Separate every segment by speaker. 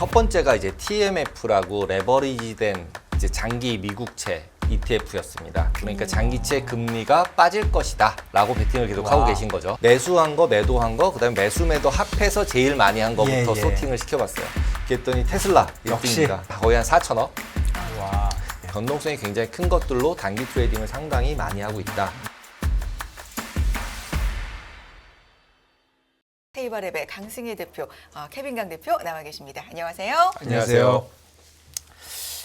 Speaker 1: 첫 번째가 이제 TMF라고 레버리지된 이제 장기 미국채 ETF였습니다. 그러니까 장기채 금리가 빠질 것이다라고 베팅을 계속 하고 계신 거죠. 매수한 거, 매도한 거, 그다음에 매수 매도 합해서 제일 많이 한 거부터 소팅을 시켜봤어요. 그랬더니 테슬라 1등입니다. 거의 한 4천억.
Speaker 2: 와.
Speaker 1: 변동성이 굉장히 큰 것들로 단기 트레이딩을 상당히 많이 하고 있다.
Speaker 3: 테이버랩의 강승희 대표, 케빈 강 대표 나와 계십니다. 안녕하세요.
Speaker 1: 안녕하세요.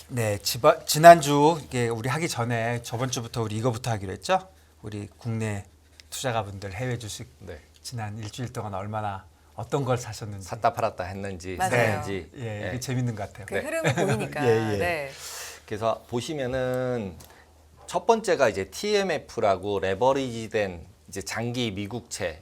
Speaker 2: 네, 지난주 이게 우리 하기 전에 저번 주부터 우리 이거부터 하기로 했죠. 우리 국내 투자가분들 해외 주식
Speaker 1: 네.
Speaker 2: 지난 일주일 동안 얼마나 어떤 걸 사셨는지
Speaker 1: 샀다 팔았다 했는지
Speaker 3: 맞아요.
Speaker 1: 샀는지.
Speaker 2: 예, 이게 재밌는 것 같아요.
Speaker 3: 그
Speaker 1: 네.
Speaker 3: 흐름을 보이니까.
Speaker 2: 예, 예.
Speaker 3: 네.
Speaker 1: 그래서 보시면은 첫 번째가 이제 TMF라고 레버리지된 이제 장기 미국채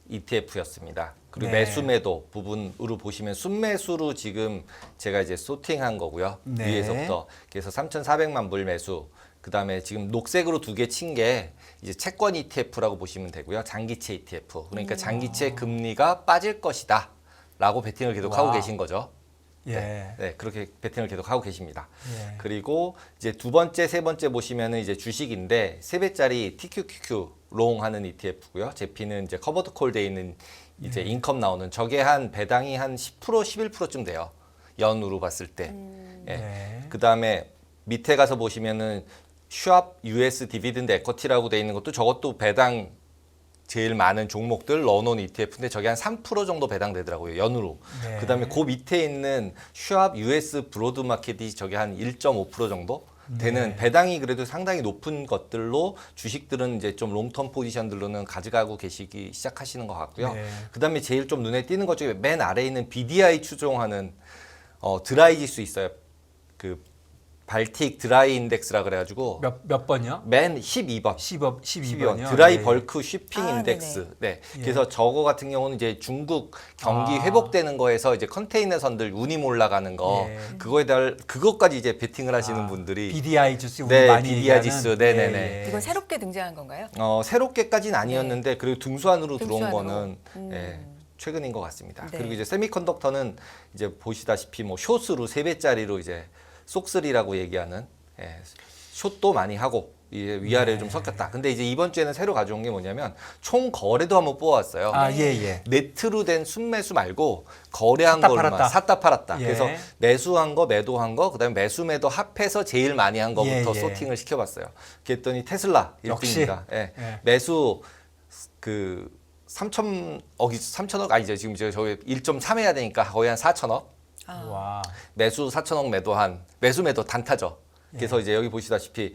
Speaker 1: ETF였습니다. 그리고
Speaker 2: 네.
Speaker 1: 매수 매도 부분으로 보시면 순매수로 지금 제가 이제 소팅한 거고요.
Speaker 2: 네.
Speaker 1: 위에서부터 그래서 3,400만 불 매수. 그다음에 지금 녹색으로 두 개 친 게 이제 채권 ETF라고 보시면 되고요. 장기채 ETF. 그러니까 장기채 금리가 빠질 것이다라고 베팅을 계속 하고 계신 거죠.
Speaker 2: 예.
Speaker 1: 네, 그렇게 베팅을 계속 하고 계십니다.
Speaker 2: 예.
Speaker 1: 그리고 이제 두 번째, 세 번째 보시면은 이제 주식인데 3배짜리 TQQQ 롱 하는 ETF고요. 제피는 이제 커버드 콜 돼 있는 이제 인컴 나오는 저게 한 배당이 한 10% 11%쯤 돼요. 연으로 봤을 때. 예.
Speaker 2: 네.
Speaker 1: 그다음에 밑에 가서 보시면은 슈왑 US 디비든드 에쿼티라고 돼 있는 것도 저것도 배당 제일 많은 종목들 넣어놓은 ETF인데 저게 한 3% 정도 배당되더라고요. 연으로.
Speaker 2: 네.
Speaker 1: 그다음에 그 밑에 있는 슈왑 US 브로드 마켓이 저게 한 1.5% 정도 되는
Speaker 2: 네.
Speaker 1: 배당이 그래도 상당히 높은 것들로 주식들은 이제 좀 롱텀 포지션들로는 가져가고 계시기 시작하시는 것 같고요.
Speaker 2: 네.
Speaker 1: 그다음에 제일 좀 눈에 띄는 것 중에 맨 아래에 있는 BDI 추종하는 드라이 지수 있어요. 그 발틱 드라이 인덱스라 그래가지고
Speaker 2: 몇 번이요?
Speaker 1: 맨 12번.
Speaker 2: 12번이요.
Speaker 1: 드라이
Speaker 2: 예,
Speaker 1: 벌크 쉬핑
Speaker 3: 아,
Speaker 1: 인덱스. 네.
Speaker 2: 예.
Speaker 1: 그래서 저거 같은 경우는 이제 중국 경기
Speaker 2: 아.
Speaker 1: 회복되는 거에서 이제 컨테이너선들 운임 올라가는 거
Speaker 2: 예.
Speaker 1: 그것까지 이제 베팅을 하시는 분들이
Speaker 2: BDI 지수 우리
Speaker 1: 네,
Speaker 2: 많이
Speaker 1: BDI
Speaker 2: 얘기하는
Speaker 1: 지수. 네네네.
Speaker 2: 예, 예.
Speaker 3: 이건 새롭게 등장한 건가요?
Speaker 1: 새롭게까지는 아니었는데 그리고 등수안으로 들어온
Speaker 3: 등수안으로.
Speaker 1: 거는 예, 최근인 것 같습니다.
Speaker 3: 네.
Speaker 1: 그리고 이제 세미컨덕터는 이제 보시다시피 뭐 숏으로 3배짜리로 이제 쏙3라고 얘기하는 숏도 많이 하고 이제 위아래를 좀 섞였다. 근데 이제 이번 주에는 새로 가져온 게 뭐냐면 총 거래도 한번 뽑아왔어요.
Speaker 2: 아, 예, 예.
Speaker 1: 네트로 된 순매수 말고 거래한
Speaker 2: 샀다
Speaker 1: 걸로만
Speaker 2: 팔았다.
Speaker 1: 샀다 팔았다.
Speaker 2: 예.
Speaker 1: 그래서 매수한 거, 매도한 거, 그다음에 매수 매도 합해서 제일 많이 한 거부터
Speaker 2: 예, 예.
Speaker 1: 소팅을 시켜봤어요. 그랬더니 테슬라
Speaker 2: 역시.
Speaker 1: 1등입니다. 예.
Speaker 2: 예.
Speaker 1: 매수 그 3천억 아니죠. 지금 저희 1.3 해야 되니까 거의 한 4천억.
Speaker 2: 와.
Speaker 1: 매수 4천억 매도한 매수 매도 단타죠. 그래서 이제 여기 보시다시피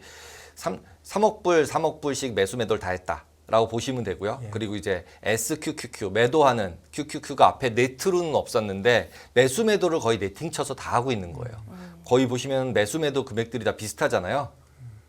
Speaker 1: 3억 불, 3억 불씩 매수 매도를 다 했다라고 보시면 되고요.
Speaker 2: 예.
Speaker 1: 그리고 이제 SQQQ 매도하는 QQQ가 앞에 네트로는 없었는데 매수 매도를 거의 네팅 쳐서 다 하고 있는 거예요. 거의 보시면 매수 매도 금액들이 다 비슷하잖아요.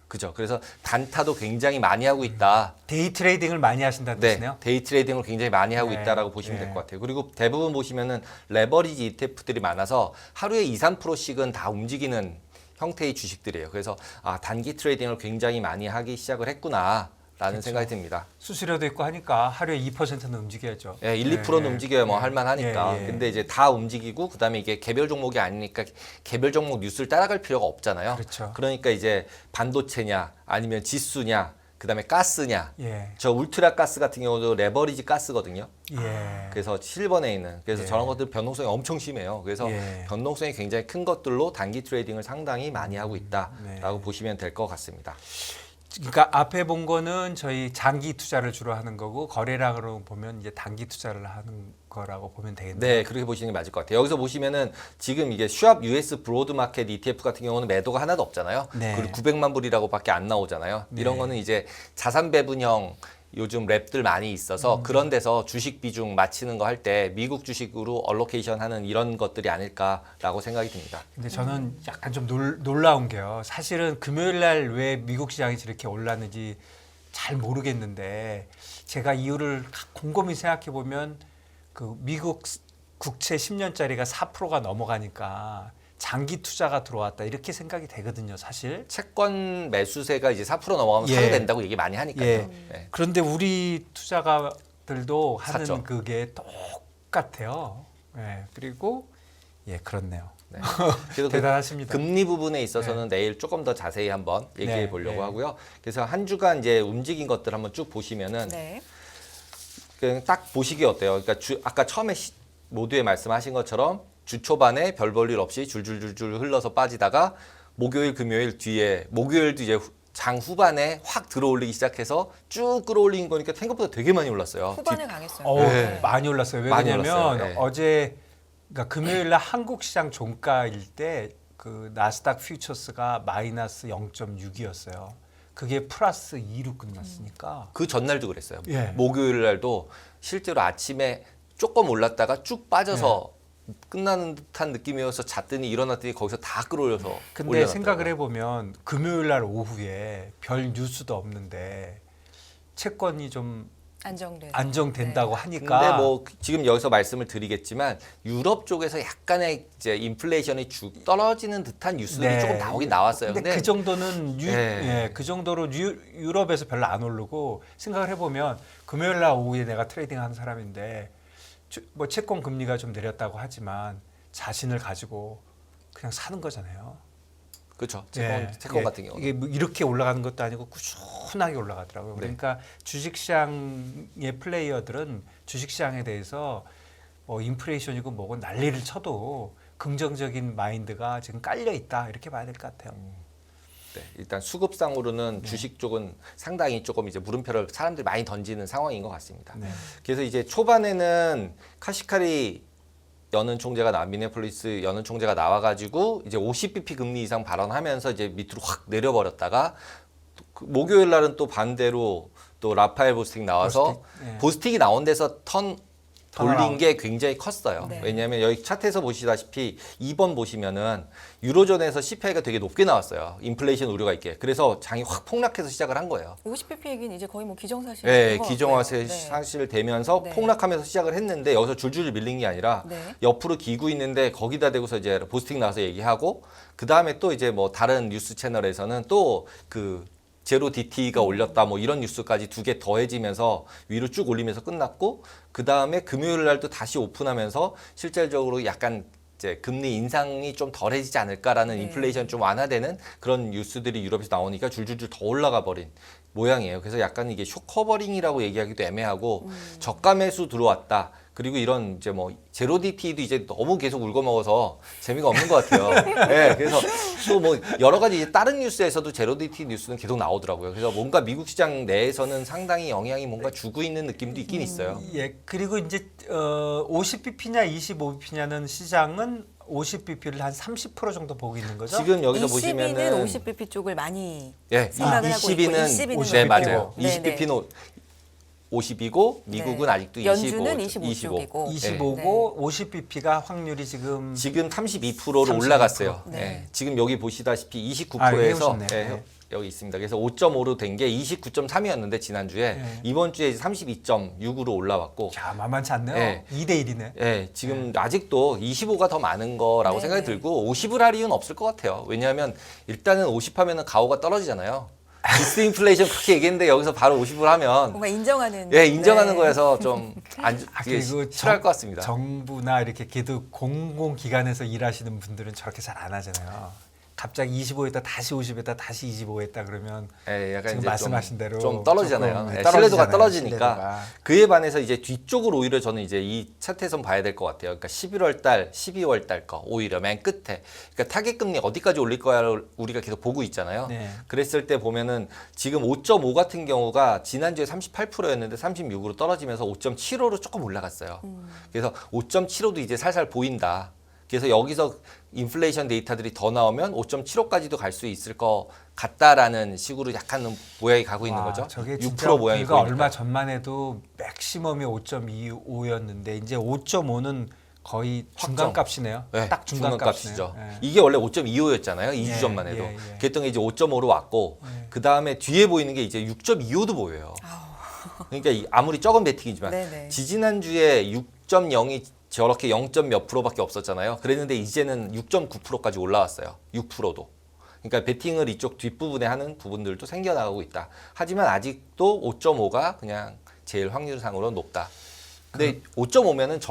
Speaker 1: 그죠? 그래서 단타도 굉장히 많이 하고 있다.
Speaker 2: 데이 트레이딩을 많이 하신다는
Speaker 1: 네,
Speaker 2: 뜻이네요.
Speaker 1: 데이 트레이딩을 굉장히 많이 하고
Speaker 2: 네,
Speaker 1: 있다라고 보시면
Speaker 2: 네.
Speaker 1: 될 것 같아요. 그리고 대부분 보시면은 레버리지 ETF들이 많아서 하루에 2, 3%씩은 다 움직이는 형태의 주식들이에요. 그래서 단기 트레이딩을 굉장히 많이 하기 시작을 했구나라는
Speaker 2: 그렇죠.
Speaker 1: 생각이 듭니다.
Speaker 2: 수수료도 있고 하니까 하루에 2%는 움직여야죠.
Speaker 1: 예, 1, 2%는 움직여야 뭐
Speaker 2: 예.
Speaker 1: 할만하니까.
Speaker 2: 예, 예.
Speaker 1: 근데 이제 다 움직이고 그다음에 이게 개별 종목이 아니니까 개별 종목 뉴스를 따라갈 필요가 없잖아요.
Speaker 2: 그렇죠.
Speaker 1: 그러니까 이제 반도체냐 아니면 지수냐 그다음에 가스냐.
Speaker 2: 예.
Speaker 1: 저 울트라 가스 같은 경우도 레버리지 가스거든요.
Speaker 2: 예.
Speaker 1: 그래서 7번에 있는 그래서
Speaker 2: 예.
Speaker 1: 저런 것들 변동성이 엄청 심해요. 그래서
Speaker 2: 예.
Speaker 1: 변동성이 굉장히 큰 것들로 단기 트레이딩을 상당히 많이 하고 있다라고
Speaker 2: 네.
Speaker 1: 보시면 될 것 같습니다.
Speaker 2: 그러니까 앞에 본 거는 저희 장기 투자를 주로 하는 거고 거래량으로 보면 이제 단기 투자를 하는 거라고 보면 되겠네요.
Speaker 1: 네, 그렇게 보시는 게 맞을 것 같아요. 여기서 보시면은 지금 이게 슈왑 US 브로드 마켓 ETF 같은 경우는 매도가 하나도 없잖아요.
Speaker 2: 네.
Speaker 1: 그리고 900만 불이라고밖에 안 나오잖아요.
Speaker 2: 네.
Speaker 1: 이런 거는 이제 자산 배분형 요즘 랩들 많이 있어서 그런 데서 주식 비중 맞추는 거 할 때 미국 주식으로 얼로케이션 하는 이런 것들이 아닐까라고 생각이 듭니다.
Speaker 2: 근데 저는 약간 좀 놀라운 게요. 사실은 금요일 날 왜 미국 시장이 저렇게 올랐는지 잘 모르겠는데 제가 이유를 곰곰이 생각해 보면 그 미국 국채 10년짜리가 4%가 넘어가니까 장기 투자가 들어왔다 이렇게 생각이 되거든요, 사실.
Speaker 1: 채권 매수세가 이제 4% 넘어가면
Speaker 2: 예.
Speaker 1: 사도 된다고 얘기 많이 하니까요.
Speaker 2: 예.
Speaker 1: 네.
Speaker 2: 그런데 우리 투자가들도 하는
Speaker 1: 샀죠.
Speaker 2: 그게 똑같아요. 예. 그리고 예, 그렇네요.
Speaker 1: 네. 그래서 그
Speaker 2: 대단하십니다.
Speaker 1: 금리 부분에 있어서는 내일 조금 더 자세히 한번 얘기해
Speaker 2: 네,
Speaker 1: 보려고
Speaker 2: 네.
Speaker 1: 하고요. 그래서 한 주간 이제 움직인 것들 한번 쭉 보시면은
Speaker 3: 네.
Speaker 1: 그냥 딱 보시기 어때요? 그러니까 아까 처음에 모두에 말씀하신 것처럼 주 초반에 별 볼 일 없이 줄줄줄줄 흘러서 빠지다가 목요일, 금요일 뒤에 목요일도 이제 장 후반에 확 들어올리기 시작해서 쭉 끌어올린 거니까 생각보다 되게 많이 올랐어요.
Speaker 3: 후반에 강했어요.
Speaker 1: 네.
Speaker 2: 많이 올랐어요. 왜
Speaker 1: 많이
Speaker 2: 그러냐면
Speaker 1: 올랐어요. 네.
Speaker 2: 어제 그러니까 금요일 날 한국 시장 종가일 때 그 나스닥 퓨처스가 마이너스 0.6이었어요. 그게 플러스 2로 끝났으니까.
Speaker 1: 그 전날도 그랬어요.
Speaker 2: 예.
Speaker 1: 목요일 날도 실제로 아침에 조금 올랐다가 쭉 빠져서
Speaker 2: 네.
Speaker 1: 끝나는 듯한 느낌이어서 잤더니 일어났더니 거기서 다 끌어올려서
Speaker 2: 근데
Speaker 1: 올려놨더라고요.
Speaker 2: 생각을 해보면 금요일 날 오후에 별 뉴스도 없는데 채권이 좀 안정된다고 하니까.
Speaker 1: 근데 뭐 지금 여기서 말씀을 드리겠지만 유럽 쪽에서 약간의 이제 인플레이션이 떨어지는 듯한 뉴스들이
Speaker 2: 네.
Speaker 1: 조금 나오긴 나왔어요.
Speaker 2: 근데 그 정도는
Speaker 1: 네.
Speaker 2: 예, 그 정도로 유럽에서 별로 안 오르고 생각을 해보면 금요일 날 오후에 내가 트레이딩하는 사람인데 뭐 채권 금리가 좀 내렸다고 하지만 자신을 가지고 그냥 사는 거잖아요.
Speaker 1: 그렇죠.
Speaker 2: 예,
Speaker 1: 채권
Speaker 2: 예,
Speaker 1: 같은 경우는.
Speaker 2: 이게 뭐 이렇게 올라가는 것도 아니고 꾸준하게 올라가더라고요.
Speaker 1: 네.
Speaker 2: 그러니까 주식시장의 플레이어들은 주식시장에 대해서 뭐 인플레이션이고 뭐고 난리를 쳐도 긍정적인 마인드가 지금 깔려 있다 이렇게 봐야 될 것 같아요.
Speaker 1: 네, 일단 수급상으로는
Speaker 2: 네.
Speaker 1: 주식 쪽은 상당히 조금 이제 물음표를 사람들이 많이 던지는 상황인 것 같습니다.
Speaker 2: 네.
Speaker 1: 그래서 이제 초반에는 카시카리 여는 총재가 미네폴리스 여는 총재가 나와가지고 이제 50bp 금리 이상 발언하면서 이제 밑으로 확 내려버렸다가 목요일 날은 또 반대로 또 라파엘 보스틱 나와서
Speaker 2: 보스틱, 예.
Speaker 1: 보스틱이 나온 데서 돌린
Speaker 2: 턴어라운드.
Speaker 1: 게 굉장히 컸어요.
Speaker 3: 네.
Speaker 1: 왜냐하면 여기 차트에서 보시다시피 2번 보시면은 유로존에서 CPI가 되게 높게 나왔어요. 인플레이션 우려가 있게. 그래서 장이 확 폭락해서 시작을 한 거예요.
Speaker 3: 50pp 얘기는 이제 거의 뭐 기정사실.
Speaker 1: 네, 기정화세 사실 되면서
Speaker 3: 네.
Speaker 1: 폭락하면서 시작을 했는데 여기서 줄줄 밀린 게 아니라
Speaker 3: 네.
Speaker 1: 옆으로 기고 있는데 거기다 대고서 이제 보스팅 나와서 얘기하고 그 다음에 또 이제 뭐 다른 뉴스 채널에서는 또 그 제로 DT가 올렸다 뭐 이런 뉴스까지 두 개 더해지면서 위로 쭉 올리면서 끝났고 그 다음에 금요일 날도 다시 오픈하면서 실질적으로 약간 이제 금리 인상이 좀 덜해지지 않을까라는
Speaker 3: 네.
Speaker 1: 인플레이션 좀 완화되는 그런 뉴스들이 유럽에서 나오니까 줄줄줄 더 올라가 버린 모양이에요. 그래서 약간 이게 쇼커버링이라고 얘기하기도 애매하고 저가 매수 들어왔다. 그리고 이런 이제 뭐 제로 DT도 이제 너무 계속 울고 먹어서 재미가 없는 것 같아요. 네, 그래서 또 뭐 여러 가지 이제 다른 뉴스에서도 제로 DT 뉴스는 계속 나오더라고요. 그래서 뭔가 미국 시장 내에서는 상당히 영향이 뭔가 주고 있는 느낌도 있긴 있어요.
Speaker 2: 예, 그리고 이제 50bp냐 25bp냐는 시장은 50bp를 한 30% 정도 보고 있는 거죠.
Speaker 1: 지금 여기서
Speaker 3: 22는
Speaker 1: 보시면은
Speaker 3: 50bp 쪽을 많이
Speaker 1: 예,
Speaker 3: 생각을 하고 있고
Speaker 1: 20b는
Speaker 3: 22는
Speaker 1: 네 맞아요.
Speaker 3: 네,
Speaker 1: 20bp는 50이고 미국은
Speaker 3: 네.
Speaker 1: 아직도 25.
Speaker 3: 연준은 25쪽이고.
Speaker 2: 25고 50bp가 확률이 지금
Speaker 1: 지금 32%로
Speaker 2: 32%.
Speaker 1: 올라갔어요.
Speaker 3: 네.
Speaker 1: 예, 지금 여기 보시다시피 29%에서
Speaker 2: 해오셨네요. 네.
Speaker 1: 여기 있습니다. 그래서 5.5로 된 게 29.3이었는데 지난주에
Speaker 2: 네.
Speaker 1: 이번 주에 32.6으로 올라왔고
Speaker 2: 야, 만만치 않네요.
Speaker 1: 예.
Speaker 2: 2대 1이네.
Speaker 1: 예, 지금 아직도 25가 더 많은 거라고
Speaker 3: 네,
Speaker 1: 생각이
Speaker 3: 네.
Speaker 1: 들고 50을 할 이유는 없을 것 같아요. 왜냐하면 일단은 50 하면은 가오가 떨어지잖아요. 디스인플레이션 그렇게 얘기했는데 여기서 바로 50을 하면
Speaker 3: 뭔가 인정하는.
Speaker 1: 예, 인정하는
Speaker 3: 네.
Speaker 1: 거여서 좀 안,
Speaker 2: 그리고
Speaker 1: 싫어할 것 같습니다.
Speaker 2: 정부나 이렇게 걔도 공공기관에서 일하시는 분들은 저렇게 잘 안 하잖아요. 갑자기 25했다 다시 50했다 다시 25했다 그러면
Speaker 1: 예, 약간
Speaker 2: 지금
Speaker 1: 이제
Speaker 2: 말씀하신 대로
Speaker 1: 좀 떨어지잖아요.
Speaker 2: 조금,
Speaker 1: 예,
Speaker 2: 떨어지잖아요,
Speaker 1: 신뢰도가 떨어지니까
Speaker 2: 신뢰도가.
Speaker 1: 그에 반해서 이제 뒤쪽으로 오히려 저는 이제 이 차트에선 봐야 될 것 같아요. 그러니까 11월 달, 12월 달 거 오히려 맨 끝에 그러니까 타겟 금리 어디까지 올릴 거야를 우리가 계속 보고 있잖아요.
Speaker 2: 네.
Speaker 1: 그랬을 때 보면은 지금 5.5 같은 경우가 지난주에 38%였는데 36으로 떨어지면서 5.75로 조금 올라갔어요. 그래서 5.75도 이제 살살 보인다. 그래서 여기서 인플레이션 데이터들이 더 나오면 5.75까지도 갈 수 있을 것 같다라는 식으로 약간 모양이 가고 있는
Speaker 2: 와,
Speaker 1: 거죠.
Speaker 2: 저게
Speaker 1: 6%
Speaker 2: 진짜
Speaker 1: 모양이
Speaker 2: 불과
Speaker 1: 보이니까.
Speaker 2: 얼마 전만 해도 맥시멈이 5.25였는데 이제 5.5는 거의 중간값이네요.
Speaker 1: 네,
Speaker 2: 딱 중간값이죠.
Speaker 1: 중간값이죠. 이게 원래 5.25였잖아요. 2주
Speaker 2: 예,
Speaker 1: 전만 해도.
Speaker 2: 예, 예.
Speaker 1: 그랬던 게 이제 5.5로 왔고
Speaker 2: 예.
Speaker 1: 그 다음에 뒤에 보이는 게 이제 6.25도 보여요.
Speaker 3: 아우.
Speaker 1: 그러니까 아무리 적은 베팅이지만
Speaker 3: 네네.
Speaker 1: 지지난주에 6.0이 저렇게 0. 몇 프로밖에 없었잖아요. 그랬는데 이제는 6.9%까지 올라왔어요. 6%도. 그러니까 베팅을 이쪽 뒷부분에 하는 부분들도 생겨나가고 있다. 하지만 아직도 5.5가 그냥 제일 확률상으로 높다. 근데 5.5면은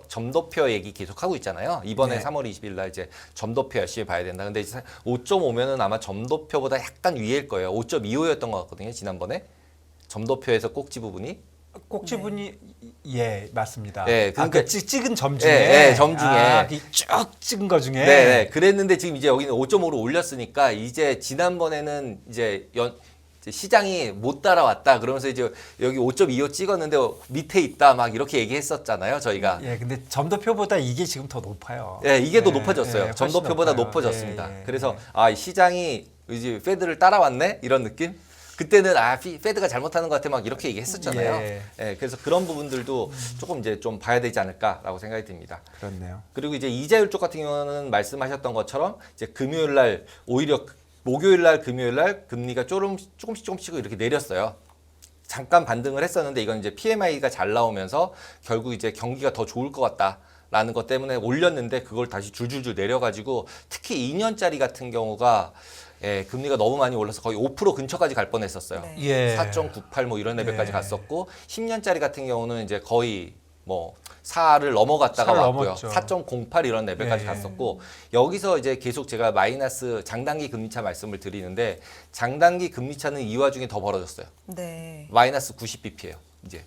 Speaker 1: 점도표 얘기 계속 하고 있잖아요. 이번에
Speaker 2: 네.
Speaker 1: 3월 20일 날 이제 점도표 열심히 봐야 된다. 근데 5.5면은 아마 점도표보다 약간 위일 거예요. 5.25였던 것 같거든요. 지난번에 점도표에서 꼭지 부분이.
Speaker 2: 꼭지분이 예 맞습니다.
Speaker 1: 네,
Speaker 2: 그러니까
Speaker 1: 그러니까
Speaker 2: 찍은 점 중에
Speaker 1: 네, 점 중에.
Speaker 2: 쭉 찍은 거 중에
Speaker 1: 네, 그랬는데 지금 이제 여기는 5.5로 올렸으니까 이제 지난번에는 이제 이제 시장이 못 따라왔다. 그러면서 이제 여기 5.25 찍었는데 밑에 있다. 막 이렇게 얘기했었잖아요. 저희가.
Speaker 2: 예, 근데 점도표보다 이게 지금 더 높아요.
Speaker 1: 예, 이게 더
Speaker 2: 예,
Speaker 1: 높아졌어요.
Speaker 2: 예, 훨씬
Speaker 1: 점도표보다
Speaker 2: 높아요.
Speaker 1: 높아졌습니다.
Speaker 2: 예, 예,
Speaker 1: 그래서
Speaker 2: 예.
Speaker 1: 이 시장이 이제 페드를 따라왔네 이런 느낌. 그때는 페드가 잘못하는 것 같아 막 이렇게 얘기했었잖아요.
Speaker 2: 예.
Speaker 1: 예, 그래서 그런 부분들도 조금 이제 좀 봐야 되지 않을까라고 생각이 듭니다.
Speaker 2: 그렇네요.
Speaker 1: 그리고 이제 이자율 쪽 같은 경우는 말씀하셨던 것처럼 이제 금요일 날 오히려 목요일 날 금요일 날 금리가 조금씩 이렇게 내렸어요. 잠깐 반등을 했었는데 이건 이제 PMI가 잘 나오면서 결국 이제 경기가 더 좋을 것 같다라는 것 때문에 올렸는데 그걸 다시 줄줄줄 내려가지고 특히 2년짜리 같은 경우가 금리가 너무 많이 올라서 거의 5% 근처까지 갈 뻔했었어요.
Speaker 3: 네.
Speaker 2: 예.
Speaker 1: 4.98 뭐 이런 레벨까지
Speaker 2: 예.
Speaker 1: 갔었고 10년짜리 같은 경우는 이제 거의 뭐 4를 넘어갔다가
Speaker 2: 4를
Speaker 1: 왔고요.
Speaker 2: 넘었죠.
Speaker 1: 4.08 이런 레벨까지
Speaker 2: 예, 예.
Speaker 1: 갔었고 여기서 이제 계속 제가 마이너스 장단기 금리차 말씀을 드리는데 장단기 금리차는 이 와중에 더 벌어졌어요.
Speaker 3: 네.
Speaker 1: 마이너스 90bp예요. 이제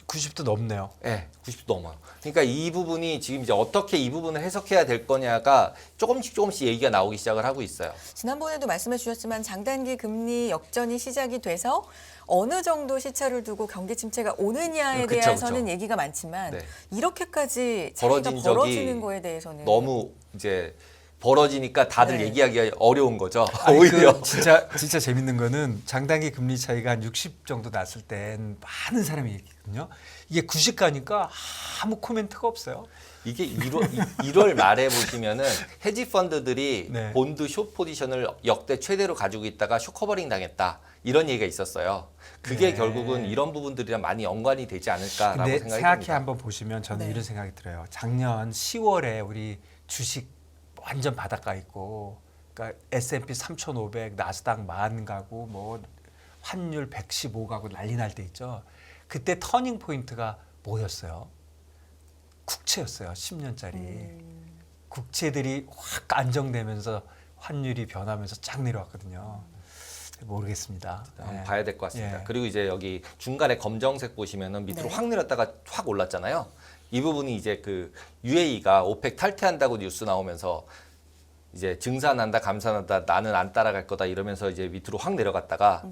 Speaker 2: 90도 넘네요.
Speaker 1: 예, 90도 넘어요. 그러니까 이 부분이 지금 이제 어떻게 이 부분을 해석해야 될 거냐가 조금씩 얘기가 나오기 시작을 하고 있어요.
Speaker 3: 지난번에도 말씀해 주셨지만 장단기 금리 역전이 시작이 돼서 어느 정도 시차를 두고 경기 침체가 오느냐에
Speaker 1: 그쵸,
Speaker 3: 대해서는
Speaker 1: 그쵸.
Speaker 3: 얘기가 많지만
Speaker 1: 네.
Speaker 3: 이렇게까지 차이가
Speaker 1: 벌어진 적이
Speaker 3: 벌어지는 거에 대해서는
Speaker 1: 너무 이제 벌어지니까 다들
Speaker 3: 네.
Speaker 1: 얘기하기가 어려운 거죠.
Speaker 2: 아니,
Speaker 1: 오히려.
Speaker 2: 진짜 재밌는 거는 장단기 금리 차이가 한 60 정도 났을 땐 많은 사람이 얘기거든요. 이게 90 가니까 아무 코멘트가 없어요.
Speaker 1: 이게 1월 말에 보시면은 헤지 펀드들이
Speaker 2: 네.
Speaker 1: 본드 숏 포지션을 역대 최대로 가지고 있다가 숏 커버링 당했다. 이런 얘기가 있었어요. 그게
Speaker 2: 네.
Speaker 1: 결국은 이런 부분들이랑 많이 연관이 되지 않을까라고
Speaker 2: 근데
Speaker 1: 생각이
Speaker 2: 생각해
Speaker 1: 듭니다.
Speaker 2: 한번 보시면 저는
Speaker 3: 네.
Speaker 2: 이런 생각이 들어요. 작년 10월에 우리 주식 완전 바닷가 있고, 그러니까 S&P 3,500, 나스닥 10,000 가고, 뭐 환율 115 가고 난리 날 때 있죠. 그때 터닝 포인트가 뭐였어요? 국채였어요. 10년짜리. 국채들이 확 안정되면서 환율이 변하면서 쫙 내려왔거든요. 모르겠습니다.
Speaker 1: 한번
Speaker 2: 네.
Speaker 1: 봐야 될 것 같습니다.
Speaker 2: 예.
Speaker 1: 그리고 이제 여기 중간에 검정색 보시면은 밑으로
Speaker 3: 네.
Speaker 1: 확 내렸다가 확 올랐잖아요. 이 부분이 이제 그 UAE가 오펙 탈퇴한다고 뉴스 나오면서 이제 증산한다, 감산한다, 나는 안 따라갈 거다 이러면서 이제 밑으로 확 내려갔다가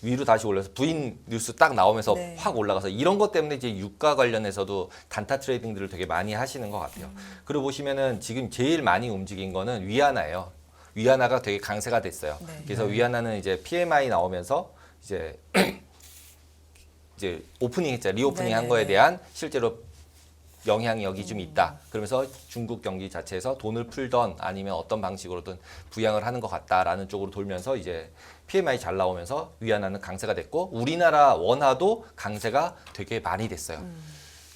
Speaker 1: 위로 다시 올라서 부인 뉴스 딱 나오면서
Speaker 3: 네.
Speaker 1: 확 올라가서 이런 것 때문에 이제 유가 관련해서도 단타 트레이딩들을 되게 많이 하시는 것 같아요. 그리고 보시면은 지금 제일 많이 움직인 거는 위안화예요. 위안화가 되게 강세가 됐어요.
Speaker 3: 네.
Speaker 1: 그래서 위안화는 이제 PMI 나오면서 이제 이제 오프닝 했죠. 리오프닝 한
Speaker 3: 네네네.
Speaker 1: 거에 대한 실제로 영향이 여기 좀 있다. 그러면서 중국 경기 자체에서 돈을 풀던 아니면 어떤 방식으로든 부양을 하는 것 같다라는 쪽으로 돌면서 이제 PMI 잘 나오면서 위안화는 강세가 됐고 우리나라 원화도 강세가 되게 많이 됐어요.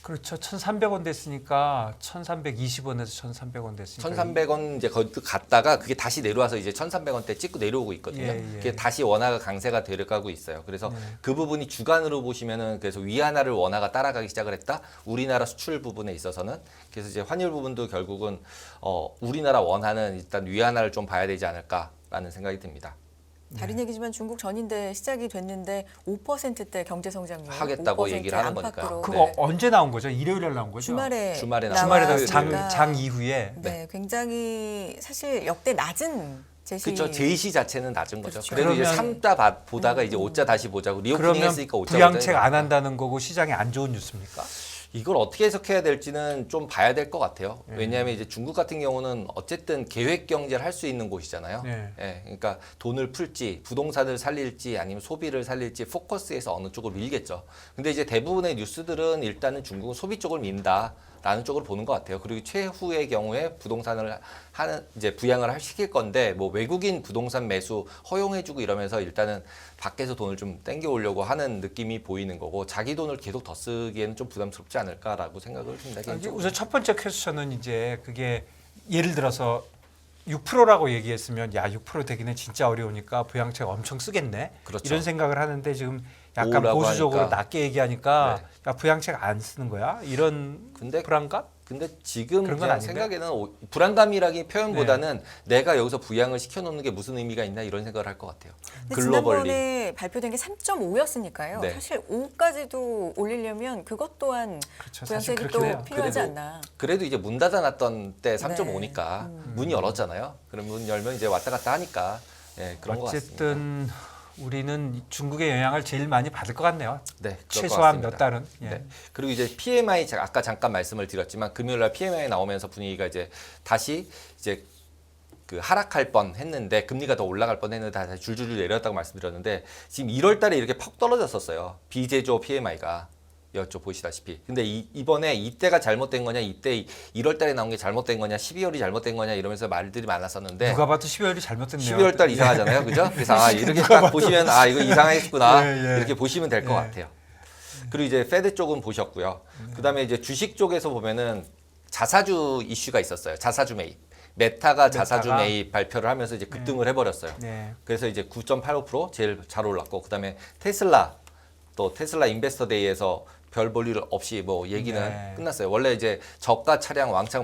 Speaker 2: 그렇죠. 1,300원 됐으니까 1,320원에서 1,300원 됐으니까
Speaker 1: 1,300원 이제 거기 갔다가 그게 다시 내려와서 이제 1,300원대 찍고 내려오고 있거든요.
Speaker 2: 예, 예.
Speaker 1: 그게 다시 원화가 강세가 되려가고 있어요. 그래서 그 부분이 주간으로 보시면은 그래서 위안화를 원화가 따라가기 시작을 했다. 우리나라 수출 부분에 있어서는 그래서 이제 환율 부분도 결국은 우리나라 원화는 일단 위안화를 좀 봐야 되지 않을까라는 생각이 듭니다.
Speaker 3: 다른 얘기지만 중국 전인대 시작이 됐는데 5%대 경제 성장률
Speaker 1: 하겠다고
Speaker 3: 5%
Speaker 1: 얘기를 하는
Speaker 3: 안팎으로.
Speaker 1: 거니까요.
Speaker 2: 그거
Speaker 1: 네.
Speaker 2: 언제 나온 거죠? 일요일에 나온 거죠?
Speaker 3: 주말에
Speaker 1: 주말에
Speaker 2: 주말에
Speaker 3: 나왔으니까
Speaker 2: 장 이후에
Speaker 3: 네, 굉장히 사실 역대 낮은 제시.
Speaker 1: 그렇죠. 제시 자체는 낮은 거죠.
Speaker 3: 그렇죠.
Speaker 1: 그래도 이제
Speaker 2: 그러면-
Speaker 1: 3자 보다가 이제 5자 다시 보자고 리오프닝
Speaker 2: 그러면
Speaker 1: 했으니까 5자
Speaker 2: 부양책 안 한다는 거고 시장에 안 좋은 뉴스입니까?
Speaker 1: 이걸 어떻게 해석해야 될지는 좀 봐야 될 것 같아요.
Speaker 2: 네.
Speaker 1: 왜냐하면 이제 중국 같은 경우는 어쨌든 계획 경제를 할 수 있는 곳이잖아요.
Speaker 2: 네.
Speaker 1: 예, 그러니까 돈을 풀지, 부동산을 살릴지, 아니면 소비를 살릴지 포커스해서 어느 쪽으로 밀겠죠. 근데 이제 대부분의 뉴스들은 일단은 중국은 소비 쪽을 민다라는 쪽으로 보는 것 같아요. 그리고 최후의 경우에 부동산을 하는 이제 부양을 시킬 건데 뭐 외국인 부동산 매수 허용해주고 이러면서 일단은 밖에서 돈을 좀 땡겨오려고 하는 느낌이 보이는 거고 자기 돈을 계속 더 쓰기에는 좀 부담스럽지 않을까라고 생각을 듭니다. 개인적으로.
Speaker 2: 우선 첫 번째 퀘스천은 이제 그게 예를 들어서 6%라고 얘기했으면 야 6% 되기는 진짜 어려우니까 부양책 엄청 쓰겠네
Speaker 1: 그렇죠.
Speaker 2: 이런 생각을 하는데 지금 약간
Speaker 1: 5라고
Speaker 2: 보수적으로
Speaker 1: 하니까.
Speaker 2: 낮게 얘기하니까
Speaker 1: 네.
Speaker 2: 야 부양책 안 쓰는 거야? 이런
Speaker 1: 근데
Speaker 2: 불안감?
Speaker 1: 근데 지금
Speaker 2: 그런 건
Speaker 1: 그냥
Speaker 2: 아닌데?
Speaker 1: 생각에는 불안감이라기 표현보다는 내가 여기서 부양을 시켜놓는 게 무슨 의미가 있나 이런 생각을 할 것 같아요.
Speaker 3: 근데
Speaker 1: 글로벌리.
Speaker 3: 지난번에 발표된 게 3.5였으니까요.
Speaker 1: 네.
Speaker 3: 사실 5까지도 올리려면 그것 또한
Speaker 2: 그렇죠. 사실
Speaker 3: 부양책이
Speaker 2: 그렇긴
Speaker 3: 또
Speaker 2: 해요.
Speaker 3: 필요하지
Speaker 1: 그래도-
Speaker 3: 않나.
Speaker 1: 그래도 이제 문 닫아놨던 때 3.5니까
Speaker 3: 네.
Speaker 1: 문이 열었잖아요. 그럼 문 열면 이제 왔다 갔다 하니까 그런 것 같습니다.
Speaker 2: 어쨌든 우리는 중국의 영향을 제일 많이 받을 것 같네요.
Speaker 1: 네, 그럴 것
Speaker 2: 최소한
Speaker 1: 같습니다.
Speaker 2: 몇 달은. 예.
Speaker 1: 네. 그리고 이제 PMI 아까 잠깐 말씀을 드렸지만 금요일 날 PMI 나오면서 분위기가 이제 다시 이제 그 하락할 뻔 했는데 금리가 더 올라갈 뻔 했는데 다시 줄줄줄 내렸다고 말씀드렸는데 지금 1월 달에 이렇게 퍽 떨어졌었어요. 비제조 PMI가. 였죠 보시다시피. 근데 이번에 이때가 잘못된 거냐, 이때 1월 달에 나온 게 잘못된 거냐, 12월이 잘못된 거냐 이러면서 말들이 많았었는데
Speaker 2: 누가 봐도 12월이 잘못됐네요.
Speaker 1: 12월 달 이상하잖아요. 그죠? 그래서 이렇게 딱 보시면 이거 이상했구나.
Speaker 2: 예, 예.
Speaker 1: 이렇게 보시면 될 것
Speaker 2: 예.
Speaker 1: 같아요. 그리고 이제 페드 쪽은 보셨고요. 그다음에 이제 주식 쪽에서 보면은 자사주 이슈가 있었어요. 자사주 매입. 메타가 자사주
Speaker 2: 메타가?
Speaker 1: 매입 발표를 하면서 이제 급등을 해버렸어요.
Speaker 2: 네.
Speaker 1: 그래서 이제 9.85% 제일 잘 올랐고 그다음에 테슬라 또 테슬라 인베스터 데이에서 별 볼 일 없이 뭐 얘기는
Speaker 2: 네.
Speaker 1: 끝났어요. 원래 이제 저가 차량 왕창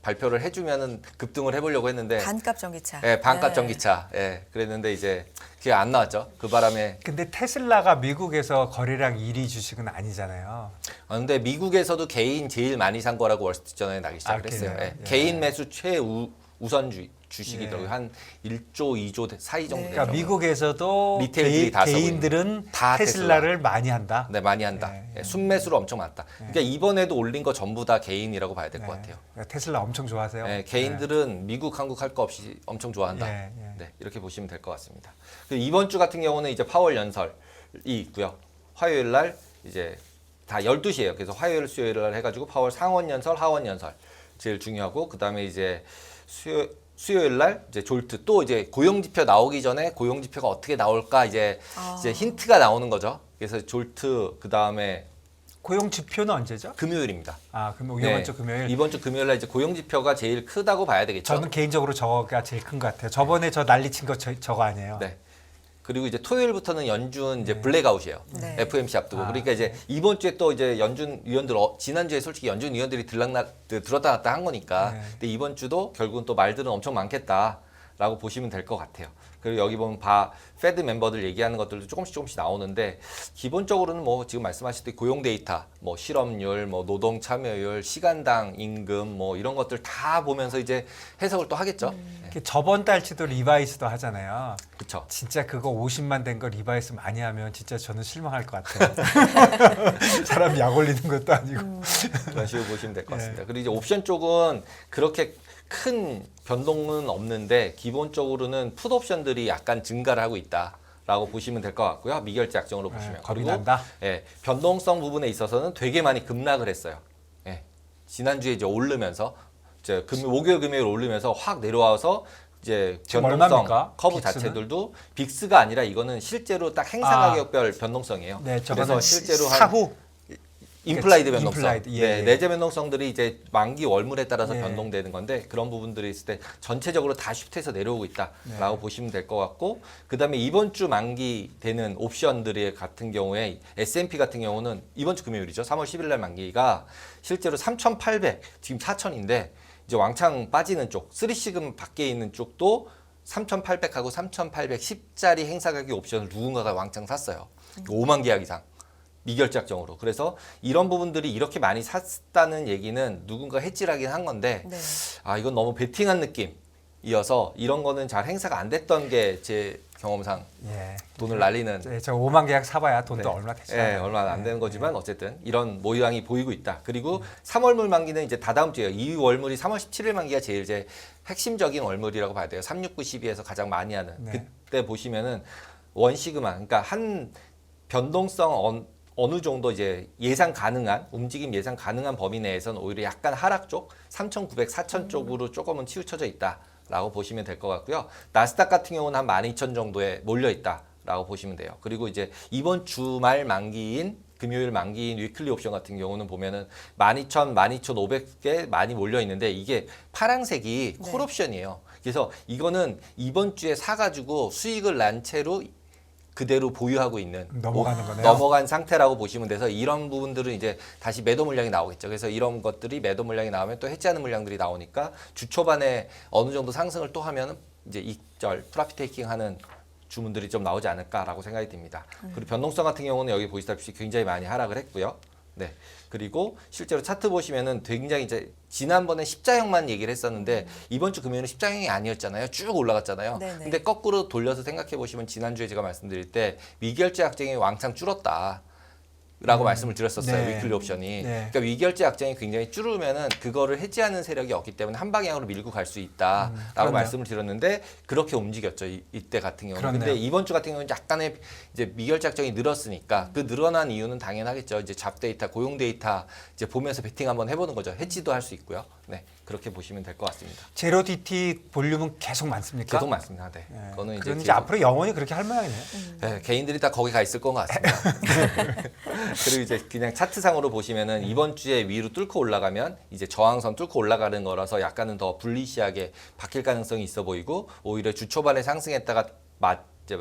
Speaker 1: 발표를 해주면은 급등을 해보려고 했는데
Speaker 3: 반값 전기차.
Speaker 1: 예, 반값
Speaker 3: 네.
Speaker 1: 전기차. 예, 그랬는데 이제 그게 안 나왔죠. 그 바람에.
Speaker 2: 근데 테슬라가 미국에서 거래량 1위 주식은 아니잖아요.
Speaker 1: 근데 미국에서도 개인 제일 많이 산 거라고 월스트리트저널에 나기 시작했어요.
Speaker 2: 그래요?
Speaker 1: 예,
Speaker 2: 예.
Speaker 1: 개인 매수 최우선 주식이더라고요.
Speaker 2: 예.
Speaker 1: 한 1조, 2조 사이 정도
Speaker 3: 네.
Speaker 1: 되죠.
Speaker 2: 그러니까 미국에서도
Speaker 1: 리테일들이 다 쓰고
Speaker 2: 개인들은
Speaker 1: 다
Speaker 2: 테슬라를 많이 한다.
Speaker 1: 네, 많이 한다.
Speaker 2: 예,
Speaker 1: 예, 순매수로 엄청 많다. 그러니까 이번에도 올린 거 전부 다 개인이라고 봐야 될 것
Speaker 2: 네.
Speaker 1: 같아요.
Speaker 2: 그러니까 테슬라 엄청 좋아하세요.
Speaker 1: 예, 개인들은 미국, 한국 할 거 없이 엄청 좋아한다.
Speaker 2: 예, 예.
Speaker 1: 네, 이렇게 보시면 될 것 같습니다. 그리고 이번 주 같은 경우는 이제 파월 연설이 있고요. 화요일 날 이제 다 12시예요. 그래서 화요일, 수요일 날 해가지고 파월 상원 연설, 하원 연설 제일 중요하고 그 다음에 이제 수요일 날 이제 졸트 또 이제 고용 지표 나오기 전에 고용 지표가 어떻게 나올까 이제 힌트가 나오는 거죠. 그래서 졸트 그 다음에
Speaker 2: 고용 지표는 언제죠?
Speaker 1: 금요일입니다.
Speaker 2: 아, 그럼 이번
Speaker 1: 네,
Speaker 2: 주 금요일.
Speaker 1: 이번 주 금요일 날 이제 고용 지표가 제일 크다고 봐야 되겠죠.
Speaker 2: 저는 개인적으로 저거가 제일 큰 것 같아요. 저번에 저 난리 친 거 저거 아니에요.
Speaker 1: 네. 그리고 이제 토요일부터는 연준 이제 블랙아웃이에요.
Speaker 3: 네.
Speaker 1: FOMC 앞두고.
Speaker 2: 아,
Speaker 1: 그러니까 이제 이번 주에 또 이제 연준 위원들 지난주에 솔직히 연준 위원들이 들었다 놨다 한 거니까.
Speaker 2: 네.
Speaker 1: 근데 이번 주도 결국은 또 말들은 엄청 많겠다라고 보시면 될 것 같아요. 그리고 여기 보면 페드 멤버들 얘기하는 것들도 조금씩 나오는데 기본적으로는 뭐 지금 말씀하셨듯이 고용 데이터, 뭐 실업률, 뭐 노동 참여율, 시간당 임금 뭐 이런 것들 다 보면서 이제 해석을 또 하겠죠.
Speaker 2: 이렇게 저번 달치도 리바이스도 하잖아요.
Speaker 1: 그렇죠.
Speaker 2: 진짜 그거 50만 된 거 리바이스 많이 하면 진짜 저는 실망할 것 같아요. 사람 약 올리는 것도 아니고.
Speaker 1: 그런 식으로 보시면 될 것
Speaker 2: 네.
Speaker 1: 같습니다. 그리고 이제 옵션 쪽은 그렇게 큰 변동은 없는데 기본적으로는 풋 옵션들이 약간 증가를 하고 있다라고 보시면 될 것 같고요. 미결제 약정으로 보시면.
Speaker 2: 겁이
Speaker 1: 그리고
Speaker 2: 난다.
Speaker 1: 예, 변동성 부분에 있어서는 되게 많이 급락을 했어요. 예, 지난주에 이제 오르면서 이제 목요일 금요일 오르면서 확 내려와서 이제
Speaker 2: 지금
Speaker 1: 변동성
Speaker 2: 얼마입니까?
Speaker 1: 커브
Speaker 2: 빅스는?
Speaker 1: 자체들도 빅스가 아니라 이거는 실제로 딱 행사
Speaker 2: 아.
Speaker 1: 가격별 변동성이에요.
Speaker 2: 네,
Speaker 1: 그래서
Speaker 2: 저거는
Speaker 1: 실제로 한
Speaker 2: 사후
Speaker 1: 인플라이드
Speaker 2: 그치,
Speaker 1: 변동성,
Speaker 2: 인플라이드, 예,
Speaker 1: 네,
Speaker 2: 예.
Speaker 1: 내재 변동성들이 이제 만기 월물에 따라서
Speaker 2: 예.
Speaker 1: 변동되는 건데 그런 부분들이 있을 때 전체적으로 다 쉬프트해서 내려오고 있다라고
Speaker 2: 네.
Speaker 1: 보시면 될 것 같고 그다음에 이번 주 만기 되는 옵션들의 같은 경우에 S&P 같은 경우는 이번 주 금요일이죠. 3월 10일 날 만기가 실제로 3,800 지금 4,000인데 이제 왕창 빠지는 쪽 3시금 밖에 있는 쪽도 3,800하고 3,810짜리 행사 가격 옵션을 누군가가 왕창 샀어요. 5만 계약 이상. 미결작정으로. 그래서 이런 부분들이 이렇게 많이 샀다는 얘기는 누군가 해지하긴 한 건데
Speaker 3: 네.
Speaker 1: 이건 너무 베팅한 느낌이어서 이런 거는 잘 행사가 안 됐던 게 제 경험상
Speaker 2: 예.
Speaker 1: 돈을 날리는
Speaker 2: 네, 저 5만 계약 사봐야 돈도
Speaker 1: 네.
Speaker 2: 얼마 되지
Speaker 1: 예,
Speaker 2: 않아요.
Speaker 1: 얼마 안
Speaker 2: 네,
Speaker 1: 되는 거지만 어쨌든 이런 모양이 보이고 있다. 그리고 3월물 만기는 이제 다다음 주에요. 2위 월물이 3월 17일 만기가 제일 이제 핵심적인 월물이라고 봐야 돼요. 369, 12에서 가장 많이 하는.
Speaker 2: 네.
Speaker 1: 그때 보시면은 원시그마 그러니까 한 변동성 어느 정도 이제 예상 가능한 움직임 예상 가능한 범위 내에서는 오히려 약간 하락 쪽 3,900, 4,000 쪽으로 조금은 치우쳐져 있다라고 보시면 될 것 같고요. 나스닥 같은 경우는 한 12,000 정도에 몰려 있다라고 보시면 돼요. 그리고 이제 이번 주말 만기인 금요일 만기인 위클리 옵션 같은 경우는 보면은 12,000, 12,500개 많이 몰려 있는데 이게 파란색이
Speaker 3: 네.
Speaker 1: 콜 옵션이에요. 그래서 이거는 이번 주에 사가지고 수익을 난 채로 그대로 보유하고 있는
Speaker 2: 넘어가는 거네요.
Speaker 1: 넘어간 상태라고 보시면 돼서 이런 부분들은 이제 다시 매도 물량이 나오겠죠. 그래서 이런 것들이 매도 물량이 나오면 또 해지하는 물량들이 나오니까 주 초반에 어느 정도 상승을 또 하면 이제 익절 프라핏 테이킹 하는 주문들이 좀 나오지 않을까라고 생각이 듭니다. 그리고 변동성 같은 경우는 여기 보시다시피 굉장히 많이 하락을 했고요. 네. 그리고 실제로 차트 보시면은 굉장히 이제 지난번에 십자형만 얘기를 했었는데 이번 주 금요일은 십자형이 아니었잖아요. 쭉 올라갔잖아요.
Speaker 3: 네네.
Speaker 1: 근데 거꾸로 돌려서 생각해 보시면 지난주에 제가 말씀드릴 때 미결제 약정이 왕창 줄었다. 라고 말씀을 드렸었어요.
Speaker 2: 네.
Speaker 1: 위클리 옵션이.
Speaker 2: 네.
Speaker 1: 그러니까 위결제 약정이 굉장히 줄으면은 그거를 해지하는 세력이 없기 때문에 한 방향으로 밀고 갈 수 있다라고
Speaker 2: 그렇네요.
Speaker 1: 말씀을 드렸는데 그렇게 움직였죠. 이때 같은 경우는.
Speaker 2: 그렇네요.
Speaker 1: 근데 이번 주 같은 경우는 약간의 이제 미결제 약정이 늘었으니까 그 늘어난 이유는 당연하겠죠. 이제 잡 데이터, 고용 데이터 이제 보면서 베팅 한번 해보는 거죠. 해지도 할 수 있고요. 네, 그렇게 보시면 될 것 같습니다.
Speaker 2: 제로 DT 볼륨은 계속 많습니까?
Speaker 1: 계속 많습니다. 네.
Speaker 2: 네.
Speaker 1: 그거는 이제
Speaker 2: 그건 이제
Speaker 1: 계속-
Speaker 2: 앞으로 영원히 그렇게 할 모양이네요.
Speaker 1: 네, 개인들이 다 거기 가 있을 것 같습니다. 그리고 이제 그냥 차트상으로 보시면은 이번 주에 위로 뚫고 올라가면 이제 저항선 뚫고 올라가는 거라서 약간은 더 불리시하게 바뀔 가능성이 있어 보이고 오히려 주 초반에 상승했다가 이제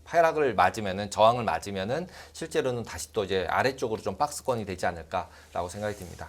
Speaker 1: 하락을 맞으면은 저항을 맞으면은 실제로는 다시 또 이제 아래쪽으로 좀 박스권이 되지 않을까라고 생각이 듭니다.